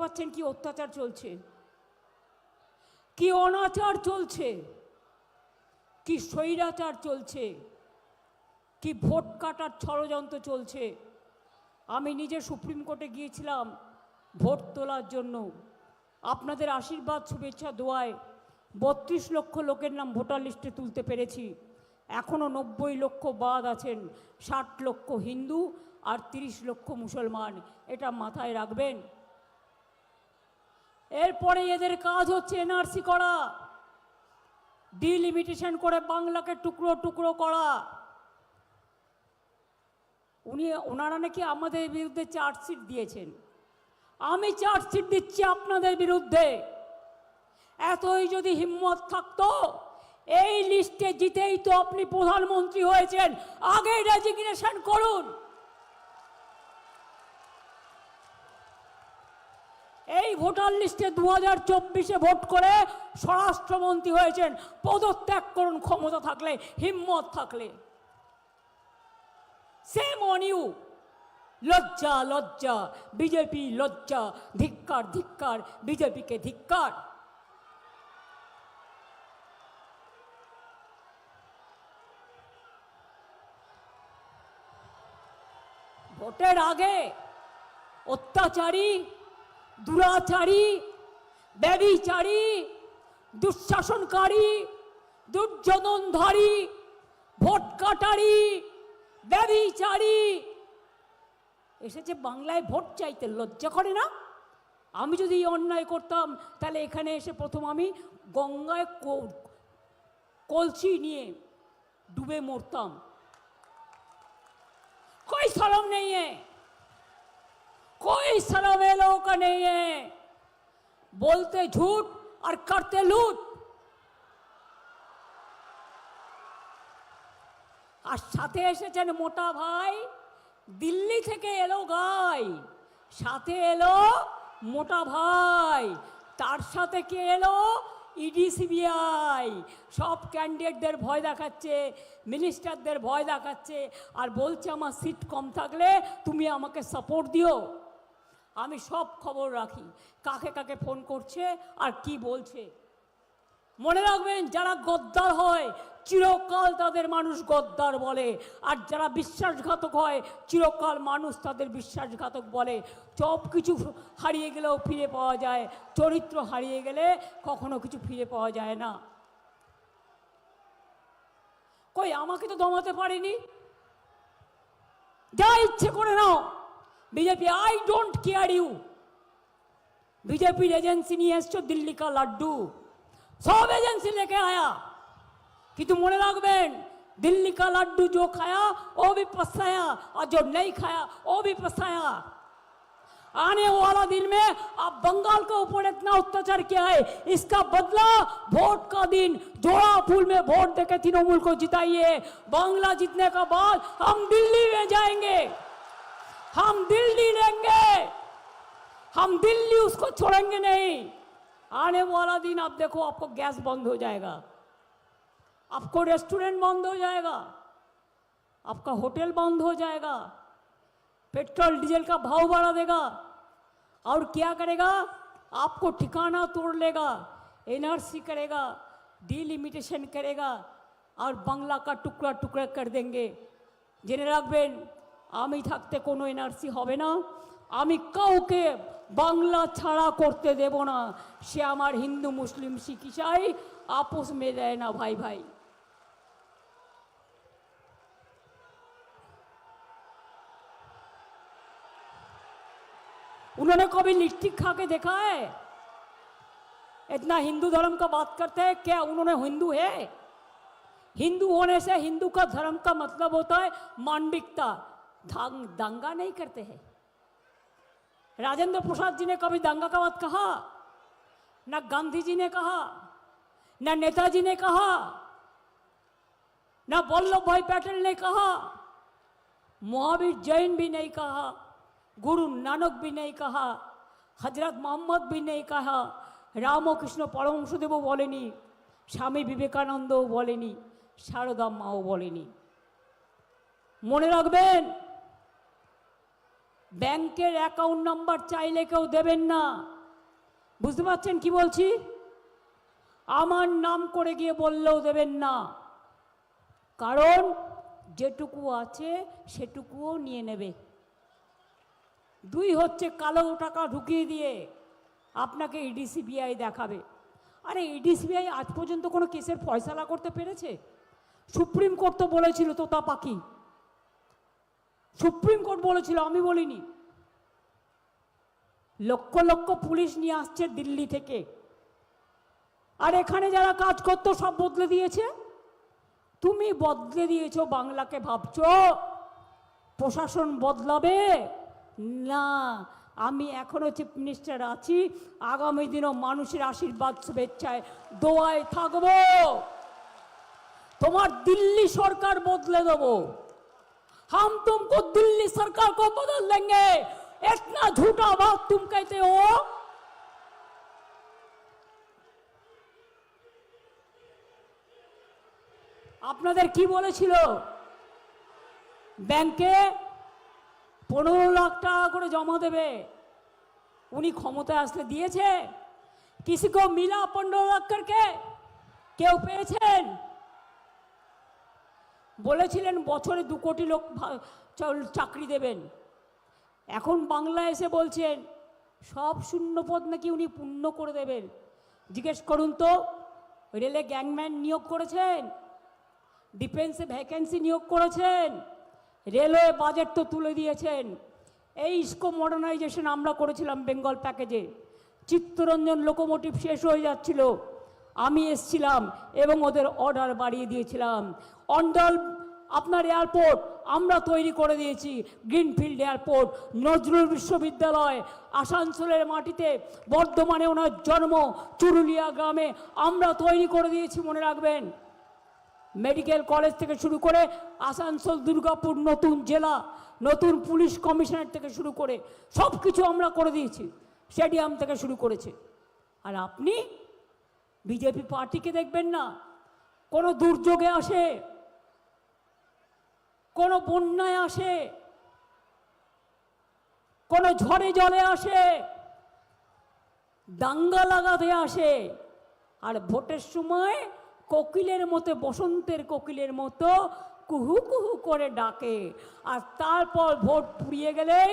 পাচ্ছেন কি অত্যাচার চলছে, কি অনাচার চলছে, কি স্বৈরাচার চলছে, কি ভোট কাটার ষড়যন্ত্র চলছে। আমি নিজে সুপ্রিম কোর্টে গিয়েছিলাম ভোট তোলার জন্য। আপনাদের আশীর্বাদ শুভেচ্ছা দোয়ায় 32 লক্ষ লোকের নাম ভোটার লিস্টে তুলতে পেরেছি। এখনও 90 লক্ষ বাদ আছেন, 60 লক্ষ হিন্দু আর 30 লক্ষ মুসলমান। এটা মাথায় রাখবেন। এরপরে এদের কাজ হচ্ছে এনআরসি করা, ডিলিমিটেশন করে বাংলাকে টুকরো টুকরো করা। ওনারা নাকি আমাদের বিরুদ্ধে চার্জশিট দিয়েছেন। আমি চার্জশিট দিচ্ছি আপনাদের বিরুদ্ধে। এতই যদি হিম্মত থাকতো, এই লিস্টে জিতেই তো আপনি প্রধানমন্ত্রী হয়েছেন, আগে রেজিগনেশন করুন। এই ভোটার লিস্টে 2024-এ ভোট করে স্বরাষ্ট্রমন্ত্রী হয়েছেন, পদত্যাগ করুন ক্ষমতা থাকলে, হিম্মত থাকলে। Shame on you. লজ্জা লজ্জা বিজেপি, লজ্জা, ধিক্কার ধিক্কার বিজেপিকে ধিক্কার। ভোটের আগে অত্যাচারী, দুরাচারী, ব্যভিচারী, দুঃশাসনকারী, দুর্যোধনধারী, ভোট কাটারি, ব্যভিচারী এসেছে বাংলায় ভোট চাইতে। লজ্জা করে না? আমি যদি অন্যায় করতাম তাহলে এখানে এসে প্রথম আমি গঙ্গায় কলসি নিয়ে ডুবে মরতাম। कोई शर्म नहीं है, कोई शर्म है लोगों का नहीं है। बोलते झूठ और करते लूट। আর সাথে এসেছেন মোটা ভাই, দিল্লি থেকে এলো গাই, সাথে এলো মোটা ভাই, তার সাথে কে এলো? ED CBI. সব ক্যান্ডিডেটদের ভয় দেখাচ্ছে, মিনিস্টারদের ভয় দেখাচ্ছে, আর বলছে আমার সিট কম থাকলে তুমি আমাকে সাপোর্ট দিও। আমি সব খবর রাখি, কাকে কাকে ফোন করছে আর কি বলছে। মনে রাখবেন, যারা গদ্দার হয় চিরকাল তাদের মানুষ গদ্দার বলে, আর যারা বিশ্বাসঘাতক হয় চিরকাল মানুষ তাদের বিশ্বাসঘাতক বলে। সব কিছু হারিয়ে গেলেও ফিরে পাওয়া যায়, চরিত্র হারিয়ে গেলে কখনো কিছু ফিরে পাওয়া যায় না। কই আমাকে তো দমাতে পারেনি, যা ইচ্ছে করে নাও BJP, I don't care you. বিজেপির এজেন্সি নিয়ে এসছো দিল্লি কা লাড্ডু, सब एजेंसी लेके आया, किंतु मने रखबेन दिल्ली का लड्डू जो खाया वो भी पछताया, और जो नहीं खाया वो भी पछताया। आने वाला दिन में आप बंगाल के ऊपर इतना अत्याचार किया है, इसका बदला वोट का दिन जोड़ा फूल में वोट देके तृणमूल को जिताइए। बांग्ला जीतने का बाद हम दिल्ली में जाएंगे, हम दिल्ली लेंगे, हम दिल्ली उसको छोड़ेंगे नहीं। आने वाला दिन आप देखो, आपको गैस बंद हो जाएगा, आपको रेस्टोरेंट बंद हो जाएगा, आपका होटल बंद हो जाएगा, पेट्रोल डीजल का भाव बढ़ा देगा, और क्या करेगा? आपको ठिकाना तोड़ लेगा, एनआरसी करेगा, डिलिमिटेशन करेगा, और बांग्ला का टुकड़ा टुकड़ा कर देंगे। जेने राखबेन, आमी थाकते कोनो एनआरसी होबे ना, আমি কাউকে বাংলা ছাড়া করতে দেব না। সে আমার হিন্দু মুসলিম শিখ ইসাই আপোষ में দেয় না भाई भाई। उन्होंने कभी लिपस्टिक खा के देखा है? इतना हिंदू धर्म का बात करते हैं, क्या उन्होंने हिंदू है? हिंदू होने से हिंदू का धर्म का मतलब होता है मानविकता। दंगा नहीं करते हैं। राजेंद्र प्रसाद जी ने कभी दंगा का बात कहा? ना गांधी जी ने कहा, ना नेताजी ने कहा, ना वल्लभ भाई पटेल ने कहा, महावीर जैन भी नहीं कहा, गुरु नानक भी नहीं कहा, हजरत मोहम्मद भी नहीं कहा, रामकृष्ण परमहंसदेव बोलेनी, स्वामी विवेकानंद बोलेनी, शारदा माओ बोलेनी। मने राखबेन, ব্যাংকের অ্যাকাউন্ট নাম্বার চাইলে কেউ দেবেন না। বুঝতে পারছেন কি বলছি? আমার নাম করে গিয়ে বললেও দেবেন না, কারণ যেটুকু আছে সেটুকুও নিয়ে নেবে। দুই হচ্ছে কালো টাকা ঢুকিয়ে দিয়ে আপনাকে ইডি সিবিআই দেখাবে। আরে ইডি সিবিআই আজ পর্যন্ত কোনো কেসের ফয়সালা করতে পেরেছে? সুপ্রিম কোর্ট তো বলেছিল তোতা পাখি, সুপ্রিম কোর্ট বলেছিল, আমি বলিনি। লক্ষ লক্ষ পুলিশ নিয়ে আসছে দিল্লি থেকে, আর এখানে যারা কাজ করতো সব বদলে দিয়েছে। তুমি বদলে দিয়েছো বাংলাকে, ভাবছো প্রশাসন বদলাবে না। আমি এখনো চিফ মিনিস্টার আছি, আগামী দিনও মানুষের আশীর্বাদ শুভেচ্ছায় দোয়ায় থাকবো। তোমার দিল্লি সরকার বদলে দেবো। हम तुमको दिल्ली सरकार को बदल देंगे। इतना झूठा बात तुम कहते हो। আপনাদের কি বলেছিল? ব্যাংকে 15 লাখ টাকা করে জমা দেবে। উনি ক্ষমতায় আসলে দিয়েছে? किसी को मिला 15 লাখ करके? কেউ পেয়েছেন? বলেছিলেন বছরে 2 কোটি লোক চাকরি দেবেন। এখন বাংলা এসে বলছেন সব শূন্য পদ নাকি উনি পূর্ণ করে দেবেন। জিজ্ঞেস করুন তো, রেলে গ্যাংম্যান নিয়োগ করেছেন, ডিফেন্সে ভ্যাকেন্সি নিয়োগ করেছেন, রেলওয়ে বাজেট তো তুলে দিয়েছেন। এই ইস্কো মডার্নাইজেশন আমরা করেছিলাম বেঙ্গল প্যাকেজে। চিত্তরঞ্জন লোকোমোটিভ শেষ হয়ে যাচ্ছিল, আমি এসছিলাম এবং ওদের অর্ডার বাড়িয়ে দিয়েছিলাম। অন্ডাল আপনার এয়ারপোর্ট আমরা তৈরি করে দিয়েছি, গ্রিনফিল্ড এয়ারপোর্ট। নজরুল বিশ্ববিদ্যালয় আসানসোলের মাটিতে, বর্ধমানে ওনার জন্ম, চুরুলিয়া গ্রামে আমরা তৈরি করে দিয়েছি, মনে রাখবেন। মেডিকেল কলেজ থেকে শুরু করে আসানসোল, দুর্গাপুর নতুন জেলা, নতুন পুলিশ কমিশনার থেকে শুরু করে সব কিছু আমরা করে দিয়েছি, স্টেডিয়াম থেকে শুরু করেছে। আর আপনি বিজেপি পার্টিকে দেখবেন না। কোনো দুর্যোগে আসে, কোনো বন্যায় আসে, কোনো ঝড়ে জলে আসে, দাঙ্গা লাগাতে আসে, আর ভোটের সময় কোকিলের মতো, বসন্তের কোকিলের মতো কুহু কুহু করে ডাকে। আর তারপর ভোট পুড়িয়ে গেলেই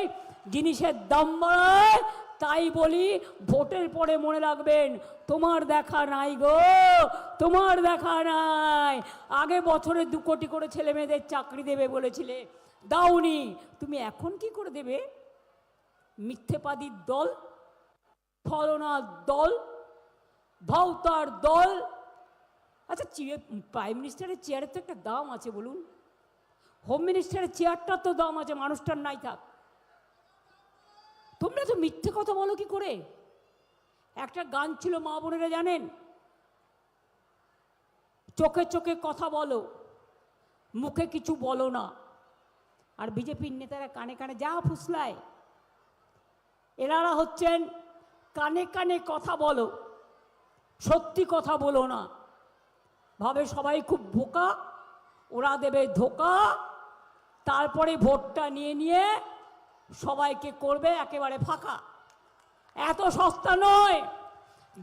জিনিসের দাম বাড়ায়। তাই বলি, ভোটের পরে মনে রাখবেন, তোমার দেখা নাই গো, তোমার দেখা নাই। আগে বছরে 2 কোটি করে ছেলে মেয়েদের চাকরি দেবে বলেছিলে, দাওনি। তুমি এখন কি করে দেবে? মিথ্যেবাদীর দল, ছলনার দল, ভাওতার দল। আচ্ছা, প্রাইম মিনিস্টারের চেয়ারের তো একটা দাম আছে, বলুন। হোম মিনিস্টারের চেয়ারটার তো দাম আছে, মানুষটার নাই থাক। তোমরা তো মিথ্যে কথা বলো কি করে? একটা গান ছিল, মা বোনেরা জানেন, চোখে চোখে কথা বলো, মুখে কিছু বলো না। আর বিজেপির নেতারা কানে কানে যা ফুসলায়, এনারা হচ্ছেন কানে কানে কথা বলো, সত্যি কথা বলো না। ভাবে সবাই খুব বোকা, ওরা দেবে ধোকা, তারপরে ভোটটা নিয়ে নিয়ে সবাইকে করবে একেবারে ফাঁকা। এত সস্তা নয়।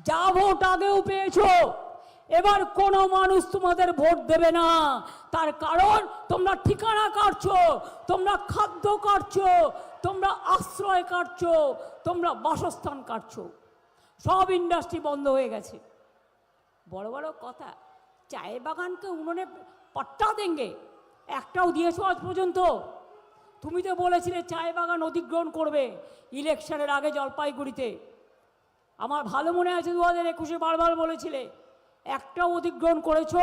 যা ভোট আগেও পেয়েছো, এবার কোনো মানুষ তোমাদের ভোট দেবে না। তার কারণ তোমরা ঠিকানা কাটছো, তোমরা খাদ্য কাটছো, তোমরা আশ্রয় কাটছো, তোমরা বাসস্থান কাটছো। সব ইন্ডাস্ট্রি বন্ধ হয়ে গেছে। বড় বড় কথা, চায়ের বাগানকে উনুনে পট্টা দেঙ্গে, একটাও দিয়েছো আজ পর্যন্ত? তুমি তো বলেছিলে চায়ের বাগান অধিগ্রহণ করবে ইলেকশনের আগে জলপাইগুড়িতে। আমার ভালো মনে আছে 2021-এ বারবার বলেছিলে, একটাও অধিগ্রহণ করেছো?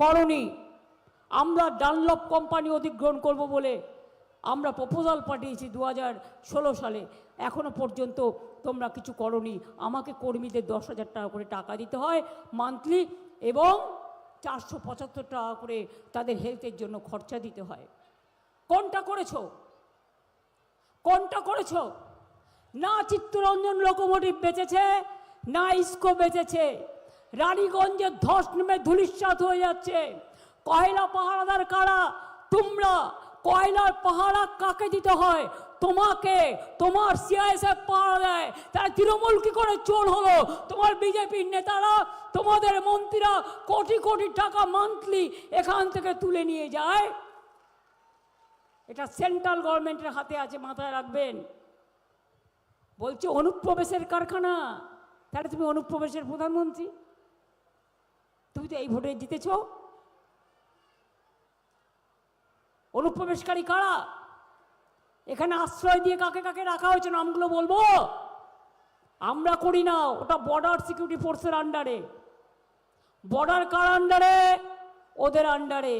করনি। আমরা ডানলপ কোম্পানি অধিগ্রহণ করব বলে আমরা প্রপোজাল পাঠিয়েছি 2016 সালে, এখনো পর্যন্ত তোমরা কিছু করনি। আমাকে কর্মীদের 10,000 টাকা করে টাকা দিতে হয় মান্থলি, এবং 475 টাকা করে তাদের হেলথের জন্য খরচা দিতে হয়। কোনটা করেছো? কোনটা করেছো? না চিত্তরঞ্জন লোকোমোটিভ বেঁচেছে, না ইস্কো বেঁচেছে। রানীগঞ্জের ধস নেমে ধূলিসাৎ হয়ে যাচ্ছে। কয়লা পাহারাদার কারা? তোমরা। কয়লার পাহারা কাকে দিতে হয়? তোমাকে তোমার সিআইএসএফ পাওয়া দেয়, তারা তৃণমূল কি করে চোর হলো? তোমার বিজেপির নেতারা, তোমাদের মন্ত্রীরা কোটি কোটি টাকা মান্থলি এখান থেকে তুলে নিয়ে যায়। এটা সেন্ট্রাল গভর্নমেন্টের হাতে আছে, মাথায় রাখবেন। বলছে অনুপ্রবেশের কারখানা, তাহলে তুমি অনুপ্রবেশের প্রধানমন্ত্রী? তুমি তো এই ভোটে জিতেছ। অনুপ্রবেশকারী কারা? এখানে আশ্রয় দিয়ে কাকে কাকে রাখা হয়েছে নামগুলো বলবো? আমরা করি না, ওটা বর্ডার সিকিউরিটি ফোর্সের আন্ডারে। বর্ডার কার আন্ডারে? ওদের আন্ডারে।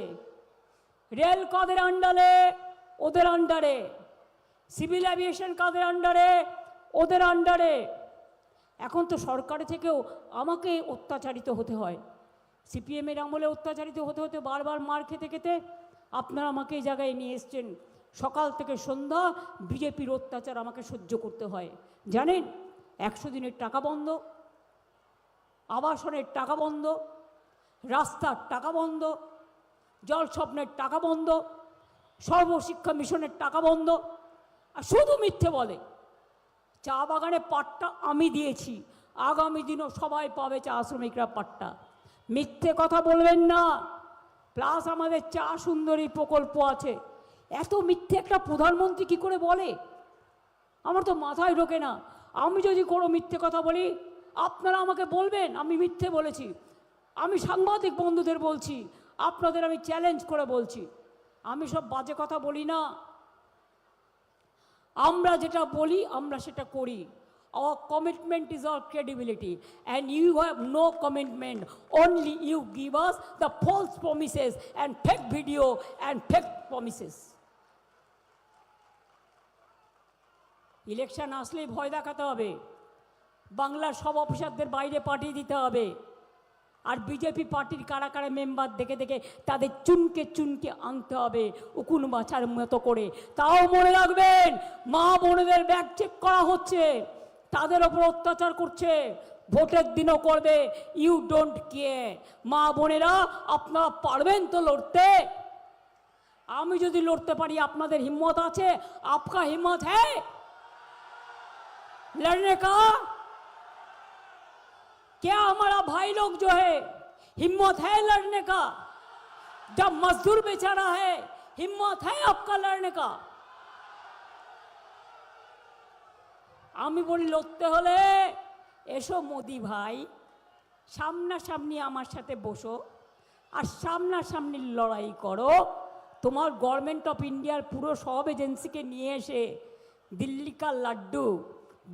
রেল কাদের আন্ডারে? ওদের আন্ডারে। সিভিল অ্যাভিয়েশন কাদের আন্ডারে? ওদের আন্ডারে। এখন তো সরকার থেকেও আমাকে অত্যাচারিত হতে হয়। সিপিএমের আমলে অত্যাচারিত হতে হতে বারবার মার খেতে খেতে আপনারা আমাকে এই জায়গায় নিয়ে এসছেন। সকাল থেকে সন্ধ্যা বিজেপির অত্যাচার আমাকে সহ্য করতে হয়। জানেন, 100 দিনের টাকা বন্ধ, আবাসনের টাকা বন্ধ, রাস্তার টাকা বন্ধ, জল স্বপ্নের টাকা বন্ধ, সর্বশিক্ষা মিশনের টাকা বন্ধ। আর শুধু মিথ্যে বলে। চা বাগানে পাট্টা আমি দিয়েছি, আগামী দিনও সবাই পাবে চা শ্রমিকরা পাট্টা। মিথ্যে কথা বলবেন না। প্লাস আমাদের চা সুন্দরী প্রকল্প আছে। এত মিথ্যে একটা প্রধানমন্ত্রী কি করে বলে? আমার তো মাথায় ঢোকে না। আমি যদি কোনো মিথ্যে কথা বলি, আপনারা আমাকে বলবেন আমি মিথ্যে বলেছি। আমি সাংবাদিক বন্ধুদের বলছি, আপনাদের আমি চ্যালেঞ্জ করে বলছি, আমি সব বাজে কথা বলি না। আমরা যেটা বলি আমরা সেটা করি। Our commitment is our credibility, and you have no commitment. Only you give us the false promises and fake video and fake promises. Election আসলেই ভয় দেখাতে হবে, বাংলার সব অফিসারদের বাইরে পাঠিয়ে দিতে হবে, আর বিজেপি পার্টির কারা কারা মেম্বার দেখে দেখে তাদের চুনকে চুনকে আনতে হবে উকুন বাছার মতো করে। তাও মনে রাখবেন, মা বোনেদের ব্যাগ চেক করা হচ্ছে, তাদের ওপর অত্যাচার করছে, ভোটের দিনও করবে। You don't care. মা বোনেরা, আপনারা পারবেন তো লড়তে? আমি যদি লড়তে পারি, আপনাদের হিম্মত আছে? আপকা হিম্মত হ্যায় लड़ने का? क्या हमारा भाई लोग जो है हिम्मत है लड़ने का? जब मजदूर बेचारा है, हिम्मत है आपका लड़ने का? আমি বলি লড়তে হলে এসো মোদি ভাই, সামনাসামনি আমার সাথে বসো আর সামনাসামনি লড়াই করো। তোমার গভর্নমেন্ট অফ ইন্ডিয়ার পুরো সব এজেন্সিকে নিয়ে এসে দিল্লি কা লাড্ডু,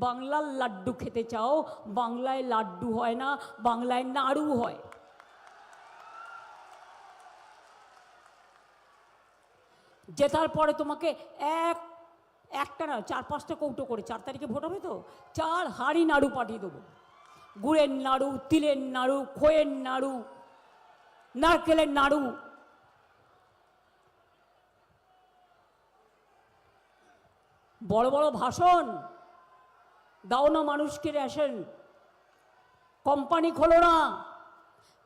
বাংলার লাড্ডু খেতে চাও? বাংলায় লাড্ডু হয় না, বাংলায় নাড়ু হয়। জেতার পরে তোমাকে একটা না 4-5টা কৌটো করে, 4 তারিখে ভোট হবে তো, 4 হাঁড়ি নাড়ু পাঠিয়ে দেবো। গুড়ের নাড়ু, তিলের নাড়ু, খোয়ের নাড়ু, নারকেলের নাড়ু। বড় বড় ভাষণ দাও না মানুষকে, রেশন। কোম্পানি খোলো না,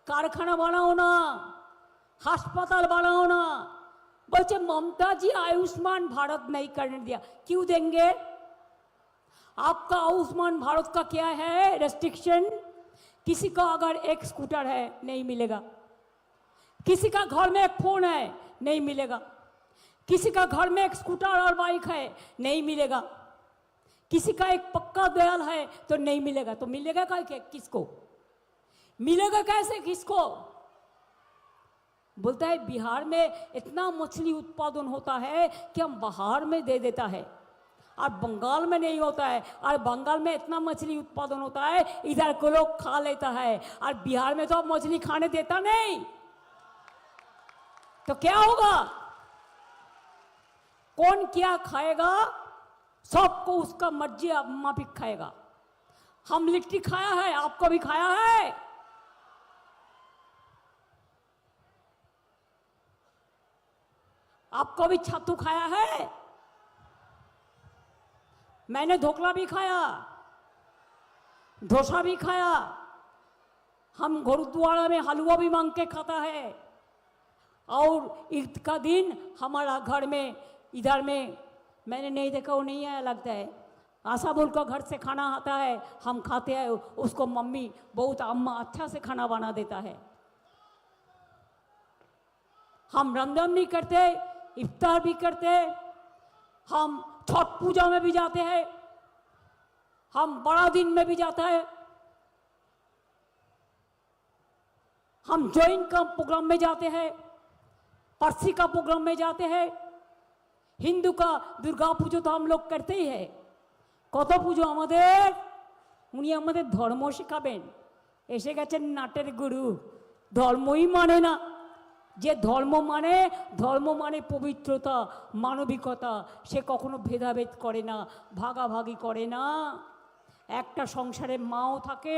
কারখানা বানাও না, হাসপাতাল बानाओ ना। बोलते ममता जी आयुष्मान भारत नहीं करने दिया, क्यों देंगे? आपका आयुष्मान भारत का क्या है रेस्ट्रिक्शन? किसी का अगर एक स्कूटर है नहीं मिलेगा, किसी का घर में एक फोन है नहीं मिलेगा, किसी का घर में एक स्कूटर और बाइक है नहीं मिलेगा, किसी का एक पक्का दयाल है तो नहीं मिलेगा। तो मिलेगा किसको? मिलेगा कैसे किसको? बोलता है बिहार में इतना मछली उत्पादन होता है कि हम बाहर में दे देता है, और बंगाल में नहीं होता है, और बंगाल में इतना मछली उत्पादन होता है इधर को लोग खा लेता है, और बिहार में तो अब मछली खाने देता नहीं। तो क्या होगा? कौन क्या खाएगा? सबको उसका मर्जी माफिक खाएगा। हम लिट्टी खाया है, आपको भी खाया है। आपको भी छातू खाया है। मैंने ढोकला भी खाया, डोसा भी खाया। हम गुरुद्वारा में हलवा भी मांग के खाता है। और ईद का दिन हमारा घर में इधर में मैंने नहीं देखा, वो नहीं आया लगता है। आशा बोल का घर से खाना आता है, हम खाते हैं, उसको मम्मी बहुत अम्मा अच्छा से खाना बना देता है। हम रमजान भी करते हैं, इफ्तार भी करते हैं, हम छठ पूजा में भी जाते हैं, हम बड़ा दिन में भी जाता है, हम जैन का प्रोग्राम में जाते हैं, पारसी का प्रोग्राम में जाते हैं, हिंदू का दुर्गा पूजा तो हम लोग करते ही है। কত পুজো আমাদের, উনি আমাদের ধর্ম শেখাবেন। এসে গেছেন নাটের গুরু, ধর্মই মানে না। যে ধর্ম মানে পবিত্রতা, মানবিকতা, সে কখনো ভেদাভেদ করে না, ভাগাভাগি করে না। একটা সংসারে মাও থাকে,